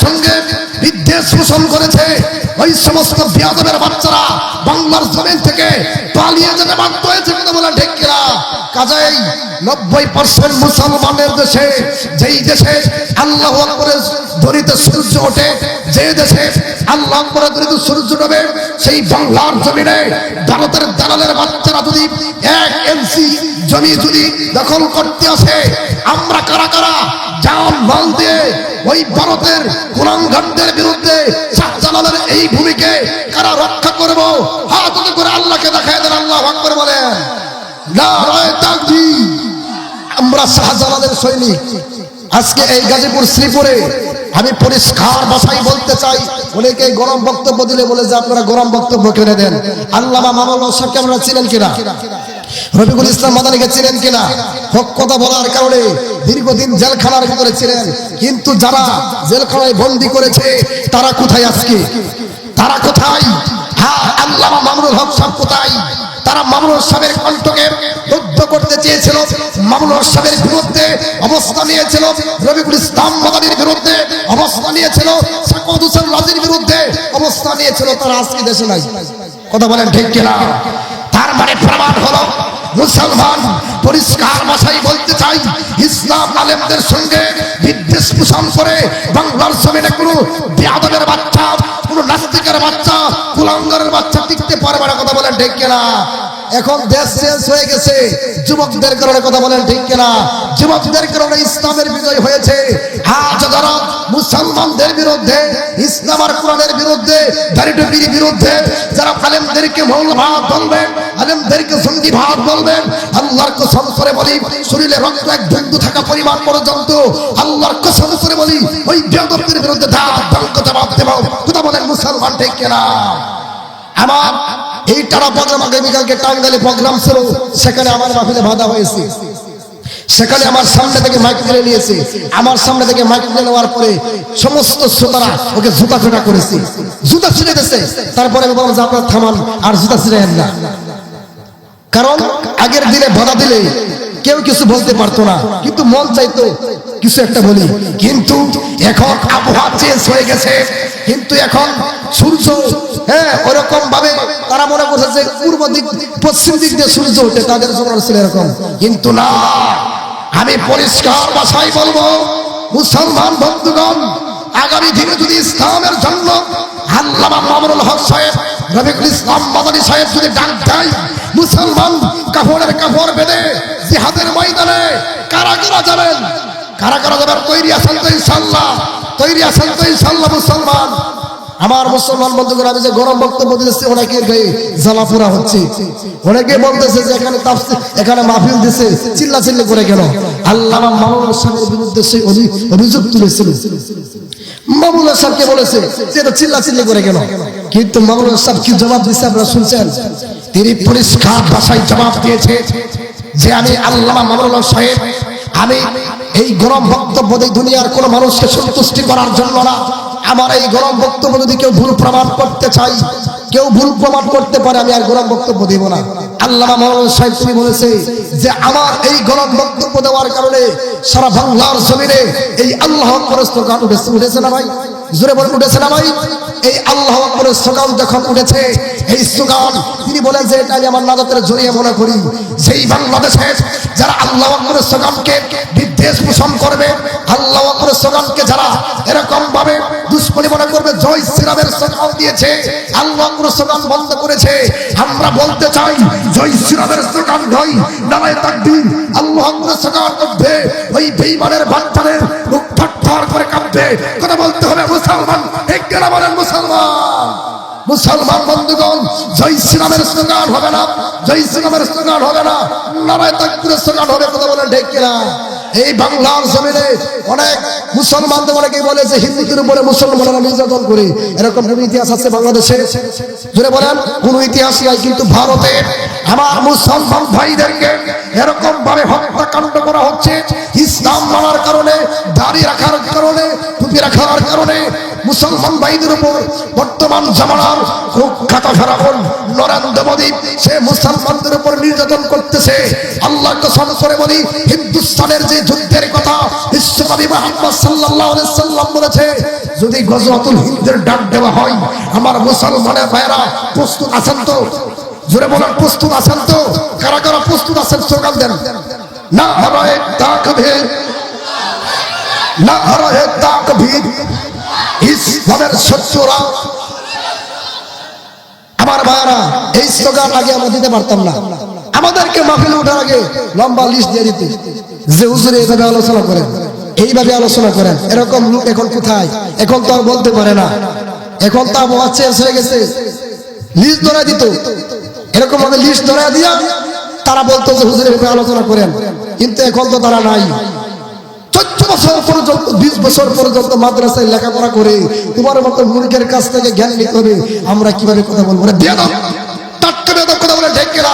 সঙ্গে বিদ্বেষ পোষণ করেছে, ওই সমস্ত বিয়াদবের বাচ্চারা বাংলার জমিন থেকে পালিয়ে যেতে বাধ্য হয়েছে। কথা বলে ঠিক কিনা? কাজেই 90% মুসলমানের দেশে, যেই দেশে আল্লাহু আকবারের ধ্বনিতে সূর্য ওঠে, যে দেশে আল্লাহু আকবারের ধ্বনিতে সূর্য ডোবে, সেই বাংলার জমিনে ভারতের দালালের বাচ্চারা যদি 1 ইঞ্চি জমি যদি দখল করতে আসে, আমরা কারা কারা জান মাল দিয়ে ওই ভারতের কুলাঙ্গারদের বিরুদ্ধে শাহজালালের এই ভূমিকে কারা রক্ষা করব? হাত উঁচু করে আল্লাহকে দেখায় দেন, আল্লাহু আকবার বলেন। নারায়ে তাকবীর। আমরা শাহজালালের সৈনিক। আজকে এই গাজীপুর শ্রীপুরে আমি পরিষ্কার ভাষায় বলতে চাই, অনেকে গরম বক্তব্য দিলে বলে যে আপনারা গরম বক্তব্য কেন দেন। আল্লামা মামুনুল হক সাহেবকে আপনারা চিনেন কিনা? রফিকুল ইসলাম মাদানীকে চিনেন কিনা? হক কথা বলার কারণে দীর্ঘদিন জেলখানার ভিতরে ছিলেন, কিন্তু যারা জেলখানায় বন্দী করেছে তারা কোথায় আজকে? তারা কোথায়? হ্যাঁ, আল্লামা মামুনুল হক সাহেব কোথায়? তারা মামুনুল সাহেবের কণ্ঠকে রুদ্ধ করতে চেয়েছিল, মামুনুল সাহেবের বিরুদ্ধে অবস্থান নিয়েছিল, রফিকুল ইসলাম মাদানীর বিরুদ্ধে অবস্থান নিয়েছিল, সাকাওয়াত হোসেন রাজীর বিরুদ্ধে অবস্থান নিয়েছিল। তারা আজকে দেশে নাই। কথা বলেন ঠিক কিনা? তার মানে প্রমাণ হলো মুসলমান পরিষ্কার ভাষায় বলতে চাই, ইসলাম আলেমদের সঙ্গে বিদ্বেষ পোষণ করে বাংলার জমিনে কোনো বিয়াদবের বাচ্চা, কোনো নাস্তিকের বাচ্চা, কুলাঙ্গারের বাচ্চা টিকতে পারবে না। কথা বলেন ঠিক কিনা? এখন দেশ চেঞ্জ হয়ে গেছে যুবকদের কারণে। কথা বলেন ঠিক কিনা? যুবকদের কারণে ইসলামের বিজয় হয়েছে। আজ যারা মুসলমানদের বিরুদ্ধে, ইসলাম আর কোরআনের বিরুদ্ধে, দাড়িটুপির বিরুদ্ধে যারা আলেমদেরকে মৌলবাদ বলবেন, আলেমদেরকে জঙ্গিবাদ বলবেন, আল্লাহর কসম করে বলি, শরীরে রক্ত এক বিন্দু থাকা পরিমাণ পর্যন্ত আল্লাহর কসম করে বলি ওই বিয়াদবদের বিরুদ্ধে জবাব দেব। কথা বলেন মুসলমান ঠিক কিনা? আমার এই টানা প্রোগ্রাম আগামীকালকে টাঙ্গাইলে প্রোগ্রাম ছিল, সেখানে আমার মাহফিলে বাধা হয়েছে। সেখানে আমার সামনে থেকে মাইক তুলে নিয়েছে। আমার সামনে থেকে মাইক তুলে নেওয়ার পরে সমস্ত শ্রোতারা ওকে জুতা ফেটা করেছে, জুতা ছিঁড়ে দিয়েছে। তারপরে আমি বললাম যে আপনারা থামান, আর জুতা ছিঁড়েন না। কারণ আগের দিনে বাধা দিলে কেউ কিছু বলতে পারতো না, কিন্তু মন চাইতো কিছু একটা বলি। কিন্তু এখন আবহাওয়া চেঞ্জ হয়ে গেছে, কিন্তু এখন সূর্য ওরকম ভাবে তারা মনে করছে যে পূর্ব দিক পশ্চিম দিক দিয়ে সূর্য ওঠে, তাদের জন্য ছিল এরকম। কিন্তু না, আমি পরিষ্কার ভাষায় বলবো মুসলমান বন্ধুগণ, আগামী দিনে যদি ইসলামের জন্য আল্লামা মামুনুল হক সাহেব, রফিকুল ইসলাম মাদানী সাহেব যদি ডাক দেয়, মুসলমান কাপড়ের কাপড় বেঁধে জিহাদের ময়দানে কারা কারা যাবেন? কারা কারা যাবেন? তৈরি আছেন তো ইনশাআল্লাহ? তৈরি আছেন তো ইনশাআল্লাহ মুসলমান? আমার মুসলমান বন্ধুগণ, আমি যে গরম বক্তব্য দিতেছি অনেকের গায়ে জ্বালা পোড়া হচ্ছে। অনেকে বলতেছে যে এখানে তাফসীর, এখানে মাহফিল দিছে, চিল্লা চিল্লি করে কেন? আল্লামা মামুনুল সাহেবের বিরুদ্ধে সেই অভিযোগ তুলেছিল। মামুনুল সাহেবকে বলেছে যে এটা চিল্লা চিল্লি করে কেন? কিন্তু মামুনুল সাহেব কি জবাব দিয়েছে আপনারা শুনছেন? তিনি পরিষ্কার ভাষায় জবাব দিয়েছে যে আমি আল্লামা মামুনুল সাহেব, আমি এই গরম বক্তব্য দিই দুনিয়ার কোন মানুষকে সন্তুষ্টি করার জন্য না। আমার এই গরম বক্তব্য যদি কেউ ভুল প্রমাণ করতে চাই, কেউ ভুল প্রমাণ করতে পারে, আমি আর গরম বক্তব্য দেব না। আল্লামা মাওলানা সাহেব তুমি বলেছে যে আমার এই গরম বক্তব্য দেওয়ার কারণে সারা বাংলার জমিনে এই আল্লাহু আকবার স্লোগান উঠেছে না ভাই? জোরে বলে উঠেছে না ভাই? এই আল্লাহু আকবার স্লোগান যখন উঠেছে, এই স্লোগান তিনি বলেন যে এটা আমি আমার নাজাতের জড়িয়ে মনে করি। সেই বাংলাদেশে যারা আল্লাহু আকবার স্লোগানকে বিদ্বেষ পোষণ করবে, আল্লাহু আকবার স্লোগানকে যারা এরকম ভাবে দুশ্মনী মনে করবে, জয় শ্রীরামের স্লোগান দিয়েছে, আল্লাহু আকবার স্লোগান বন্ধ করেছে, আমরা বলতে চাই জয় শ্রীরামের স্লোগান নয়, নারায়ে তাকবীর আল্লাহু আকবার স্লোগান করবে। ওই বেঈমানের বাচ্চাদের মুখ থরথর করে কাঁপবে। কথা বলতে হবে মুসলমান, ঠিক কিনা বলেন মুসলমান? মুসলমান বন্ধুগণ, জয় শ্রীরামের স্লোগান হবে না, জয় শ্রীরামের স্লোগান হবে না, নারায়ে তাকবীরের স্লোগান হবে। কথা বলেন ঠিক কিনা? এই বাংলার জমিনে অনেক মুসলমানদের অনেকেই বলে যে হিন্দুদের উপরে মুসলমানরা নির্যাতন করে, এরকম কোন ইতিহাস আছে বাংলাদেশে? জোরে বলেন, কোন ইতিহাস নাই। কিন্তু ভারতে আমার মুসলমান ভাইদেরকে এরকম ভাবে হত্যাকাণ্ড করা হচ্ছে ইসলাম মানার কারণে, দাড়ি রাখার কারণে, টুপি রাখার কারণে মুসলমান ভাইদের উপর বর্তমান জামানার কুখ্যাত ফেরাউন নরেন্দ্র মোদী সে মুসলমানদের উপর নির্যাতন করতেছে। আল্লাহ কসম করে বলি, হিন্দুস্তানের যে যুদ্ধের কথা বিশ্বনবী মুহাম্মদ সাল্লাল্লাহু আলাইহি সাল্লাম বলেছে, যদি গজওয়াতুল হিন্দের ডাক দেওয়া হয়, আমার মুসলমানের ভাইরা প্রস্তুত আছেন তো? জোরে বলেন, প্রস্তুত আছেন তো? কারা কারা প্রস্তুত আছেন স্লোগান দেন। না হারায়ে তাকবীর, না হারায়ে তাকবীর। ইসলামের শত্রুরা, আমার ভাইরা, এই স্লোগান আগে আমরা দিতে পারতাম না। আমাদেরকে মাহফিলে ওঠার আগে লম্বা লিস্ট দিয়ে দিতে, যে হুজুর এইভাবে আলোচনা করেন, এইভাবে আলোচনা করেন। এরকম লোক এখন কোথায়? এখন তো আর বলতে পারে না, এখন তো আবহাওয়া চেঞ্জ হয়ে গেছে। লিস্ট ধরে দিত, এরকম ভাবে লিস্ট ধরে দিয়া তারা বলতো যে হুজুর এইভাবে আলোচনা করেন, কিন্তু এখন তো তারা নাই। 14 বছর পর্যন্ত, 20 বছর পর্যন্ত মাদ্রাসায় লেখাপড়া করে তোমার মতো মূর্খের কাছ থেকে জ্ঞান নিতে হবে আমরা কিভাবে কথা বলবো। বেয়াদব, টাটকা বেয়াদব কথা বলে ঠিক কিনা?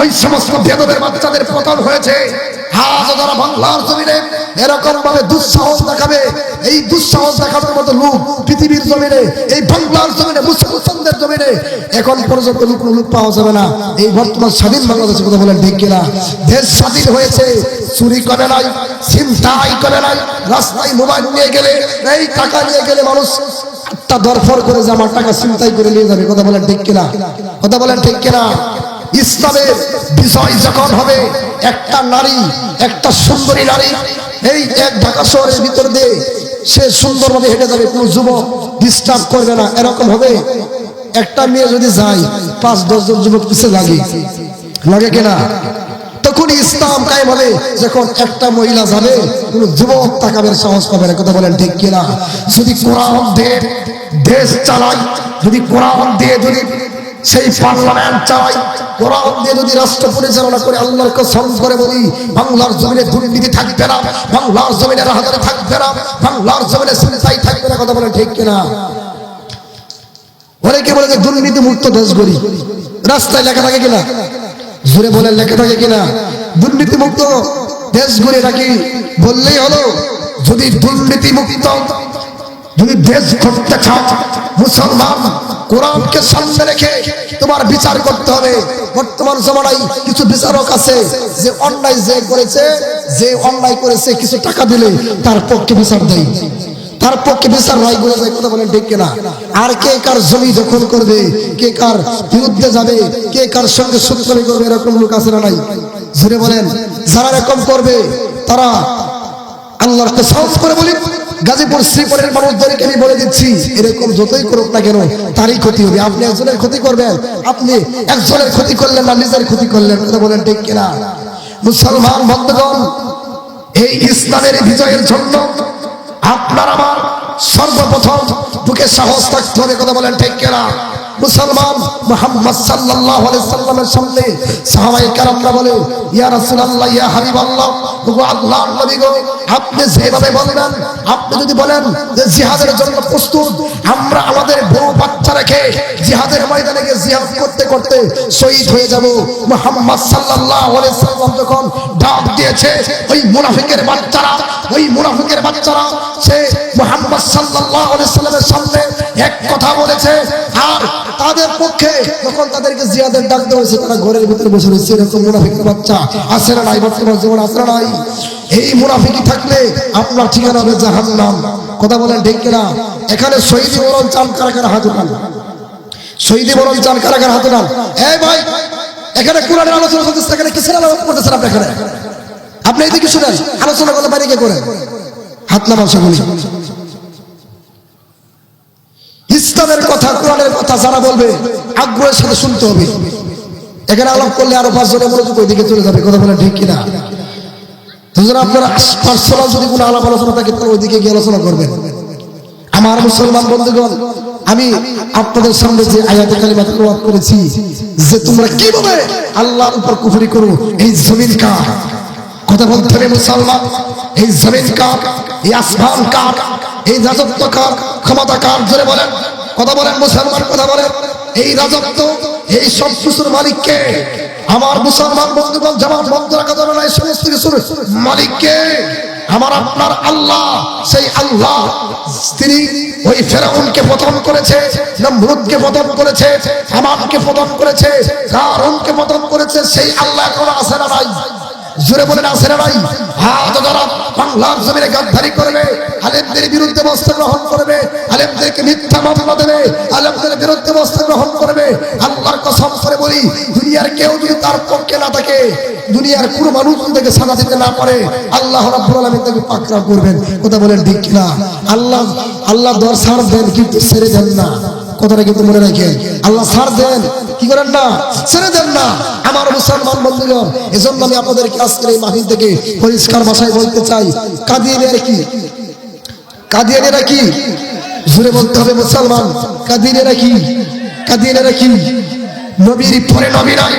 ওই সমস্ত বেয়াদবের বাচ্চাদের পতন হয়েছে। আজ যারা বাংলার জমিনে এরকম ভাবে দুঃসাহস দেখাবে, এই দুঃসাহস দেখানোর মতো লোক পৃথিবীর জমিনে, এই বাংলার জমিনে, মুসলমানদের জমিনে এখন পর্যন্ত লোক পাওয়া যাবে না। এই বর্তমান স্বাধীন বাংলাদেশের কথা বলেন ঠিক কিনা? দেশ স্বাধীন হয়েছে, চুরি করে নাই, ছিনতাই করে নাই। রাস্তায় মোবাইল নিয়ে গেলে, এই টাকা নিয়ে গেলে মানুষ একটা দরফর করে যে আমার টাকা ছিনতাই করে নিয়ে যাবে। কথা বলেন ঠিক কিনা? কথা বলেন ঠিক কিনা? ইসলামের বিজয় যখন হবে, একটা নারী, একটা সুন্দরী নারী এই এক ঢাকা শহরের ভিতর দিয়ে সে সুন্দরভাবে হেঁটে যাবে, কোনো যুবক ডিস্টার্ব করবে না, এরকম হবে। একটা মেয়ে যদি যায়, 5-10 জন যুবক পিছিয়ে লাগে কিনা? তখন ইসলাম কায়েম হবে। যখন একটা মহিলা যাবে, কোন যুবক তাকাবের সাহস পাবে না। কথা বলেন ঠিক কিনা? যদি কোরআন দিয়ে দেশ চালাই, যদি কোরআন দিয়ে যদি সেই পার্লামেন্ট চালাই, কোরআন দিয়ে যদি রাষ্ট্র পরিচালনা করে, আল্লাহর কসম করে বলি, বাংলার জমিনে দুর্নীতি থাকবে না, বাংলার জমিনে রাহাজানি থাকবে না, বাংলার জমিনে ছিনতাই থাকবে না। কথা বলেন ঠিক কিনা? অনেকে বলে যে দুর্নীতি মুক্ত দেশ গড়ি, রাস্তায় লেখা থাকে কিনা? জোরে বলেন, লেখা থাকে কিনা? দুর্নীতি মুক্ত দেশ গড়ি নাকি বললেই হলো? যদি দুর্নীতি মুক্ত যদি দেশ করতে চাও, মুসলমান কোরআনকে সামনে রেখে তোমার বিচার করতে হবে। বর্তমান জমানায় কিছু বিচারক আছে যে অন্যায় যে করেছে, যে অন্যায় করেছে কিছু টাকা দিলে তার পক্ষে বিচার দেয়, তার পক্ষে বিচার রায় করে যায়। কথা বলেন ঠিক কিনা? আর কে কার জমি দখল করবে, কে কার বিরুদ্ধে যাবে, কে কার সঙ্গে শত্রুতা করবে, এরকম লোক আছে না নাই? জোরে বলেন। যারা এরকম করবে তারা, আল্লাহর কসম করে বলি, গাজীপুর শ্রীপুরের মানুষদেরকে আমি বলে দিচ্ছি, এরকম যতই করুক না কেন তারই ক্ষতি হবে। আপনি একজনের ক্ষতি করবেন, আপনি একজনের ক্ষতি করলেন না, নিজের ক্ষতি করলেন। কথা বলেন ঠিক কিনা? মুসলমান বন্ধুগণ, এই ইসলামের বিজয়ের জন্য আপনার আমার সর্বপ্রথম বুকে সাহস থাকতে হবে। কথা বলেন ঠিক কিনা? মুসলমান মুহাম্মদ সাল্লাল্লাহু আলাইহি সাল্লামের সামনে সাহাবায়ে কেরামরা বলে, ইয়া রাসূলুল্লাহ, ইয়া হাবিবাল্লাহ, ওগো আল্লাহর নবী গো, আপনি যেভাবে বলবেন, আপনি যদি বলেন যে জিহাদের জন্য প্রস্তুত, আমরা আমাদের বউ বাচ্চা রেখে জিহাদের ময়দানে গিয়ে জিহাদ করতে করতে শহীদ হয়ে যাব। মুহাম্মদ সাল্লাল্লাহু আলাইহি সাল্লাম যখন ডাক দিয়েছে, ওই মুনাফিকের বাচ্চারা সে মুহাম্মদ সাল্লাল্লাহু আলাইহি সাল্লামের সামনে এক কথা বলেছে, আর তাদের পক্ষে যখন তাদেরকে জিহাদের ডাক দেওয়া হয়েছে, তারা ঘরের ভিতরে বসে রয়েছে। এরকম মুনাফিকের বাচ্চা আছে না নাই? বর্তমান জীবন আছে না নাই? এই মুনাফিকি থাকলে আপনার ঠিকানা হবে জাহান্নাম। কথা বলেন ঠিক কিনা? এখানে শহীদ বরণ চান কারা কারা হাত উঠান? শহীদ বরণ চান কারা কারা হাত উঠান? এই ভাই, এখানে কোরআনের আলোচনা চলতেছে, এখানে কিসের আলোচনা করতেছেন আপনি? এখানে আপনি এইদিকে শুনেন, আলোচনা করলে বাইরে কে করেন? হাত নামান সকলে। ইসলামের কথা, কোরআনের কথা যারা বলবে আগ্রহের সাথে শুনতে হবে। এখানে আলাপ করলে আরো 5 জনের মনোযোগ ওইদিকে চলে যাবে। কথা বলেন ঠিক কিনা? আপনারা পার্সোনাল যদি কোনো আলাপ আলোচনা থাকে তাহলে ওইদিকে গিয়ে আলোচনা করবেন। আমার মুসলমান বন্ধুগণ, আমি আপনাদের সামনে যে আয়াতে কালিমা তেলাওয়াত করেছি, যে তোমরা কিভাবে আল্লাহর উপর কুফরি করো, এই জমিন কার? কথা বলতে হবে মুসলমান, এই জমিন কার, এই আসমান কার, এই রাজত্ব কার, ক্ষমতা কার? জোরে বলেন, কথা বলেন মুসলমান, কথা বলেন। এই রাজত্ব, এই সব কিছুর মালিককে? আমার মুসলমান বন্ধুগণ, যেমন বন্ধ রাখা যাবে না, এই সমস্ত কিছুর মালিককে। আমার আপনার আল্লাহ, সেই আল্লাহ তিনি ওই ফেরাউনকে পতন করেছে, নমরুদকে পতন করেছে, হামানকে পতন করেছে, কারুনকে পতন করেছে। সেই আল্লাহ এখনো আছে না নাই? জোরে বলেন আছে না নাই? হাত যারা বাংলার জমিনে গাদ্দারি করবে, আলেমদের বিরুদ্ধে ব্যবস্থা গ্রহণ করবে, আলেমদেরকে মিথ্যা মামলা দেবে, আলেমদের বিরুদ্ধে ব্যবস্থা গ্রহণ করবে, আল্লাহর কসম করে বলি, দুনিয়ার কেউ যদি তার পক্ষে না থাকে, দুনিয়ার কোনো মানুষ থেকে সাজা দিতে না পারে, আল্লাহ রাব্বুল আলামিন তাকে পাকড়াও করবেন। কথা বলেন ঠিক কিনা? আল্লাহ দর ছাড় দেন কিন্তু ছেড়ে দেন না। কথাটা কিন্তু মনে রাখেন, আল্লাহ ছাড় দেন, কি করেন না, ছেড়ে দেন না। আমার মুসলমান বন্ধুগণ, এজন্য আমি আপনাদেরকে আজকের এই মাহফিল থেকে পরিষ্কার ভাষায় বলতে চাই, কাদিয়ানীরা কি? কাদিয়ানীরা কি? জোরে বলতে হবে মুসলমান, কাদিয়ানীরা কি? কাদিয়ানীরা কি? নবীর পরে নবী নাই,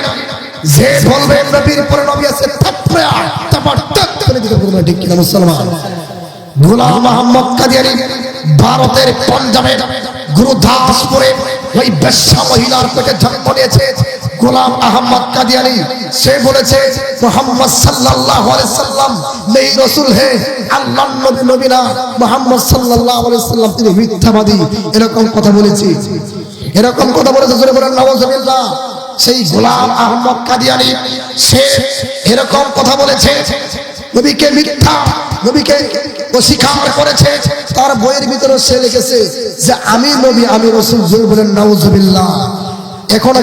যে বলবে নবীর পরে নবী আছে থাপড়া তারপর টাক করে দিতে বলবে, ঠিক কিনা মুসলমান? গোলাম মোহাম্মদ কাদিয়ানী ভারতের পাঞ্জাবের গুরুদাসপুরে ওই বেশ্যা মহিলার পেটে জন্ম নিয়েছে। গোলাম আহমদ কাদিয়ানী সে বলেছে মুহাম্মদ সাল্লাল্লাহু আলাইহি সাল্লাম নেই রাসূল হে, আল্লাহর নবী নবী না, মুহাম্মদ সাল্লাল্লাহু আলাইহি সাল্লাম তিনি মিথ্যাবাদী, এরকম কথা বলেছে, এরকম কথা বলেছে। জোরে বলেন নাউজুবিল্লাহ। সেই গোলাম আহমদ কাদিয়ানী সে এরকম কথা বলেছে, নবীকে মিথ্যা, নবীকে অস্বীকার করেছে। তার বইয়ের ভিতরে সে লিখেছে যে আমি নবী, আমি রাসূল। জোরে বলেন নাউজুবিল্লাহ। এখন